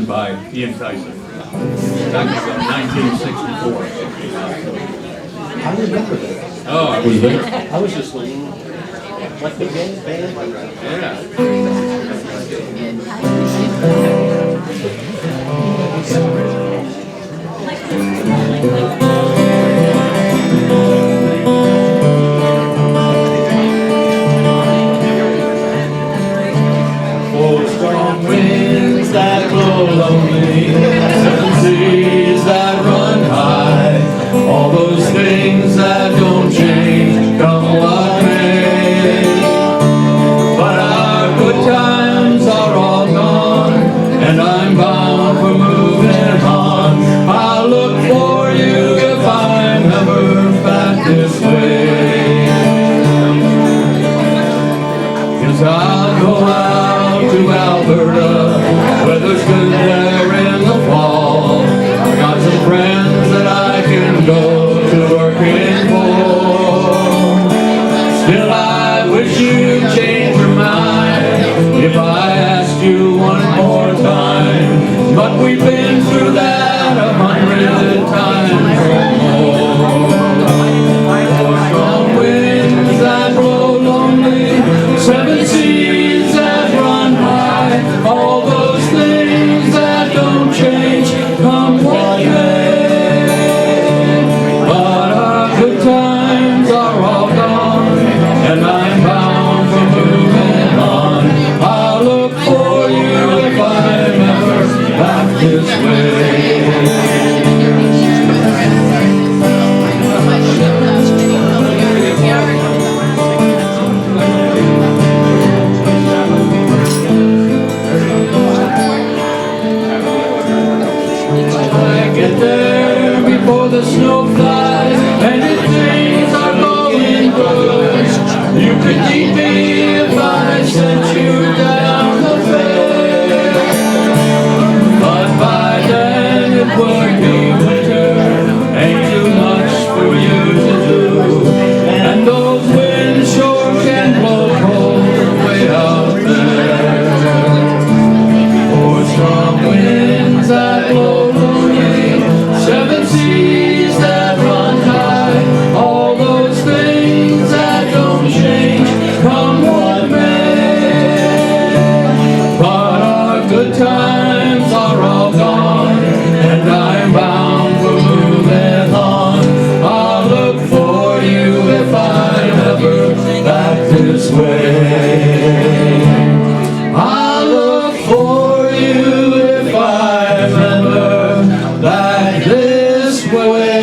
run by Ian Tyson back in 1964. I remember that. Oh, I was there. I was just looking. Like the band? Yeah. Oh, strong winds that blow lonely, seven seas that run high, all those things that don't change, come what may. But our good times are all gone, and I'm bound for moving on. I'll look for you if I'm ever back this way. 'Cause I'll go out to Alberta, weather's good there in the fall. I got some friends that I can go to working for. Still I wish you'd change your mind if I asked you one more time. But we've been through that 100 times or more. Oh, strong winds that blow lonely, seven seas that run high, all those things that don't change, come what may. But our good times are all gone, and I'm bound for moving on. I'll look for you if I'm ever back this way. Get there before the snow flies and if things are going good. You could keep me if I sent you down the fair. But by then it would be winter, ain't too much for you to do. And those winds sure can blow cold way out there. Oh, strong winds that blow lonely, seven seas that run high, all those things that don't change, come what may. But our good times are all gone, and I'm bound for moving on. I'll look for you if I'm ever back this way. I'll look for you if I'm ever back this way.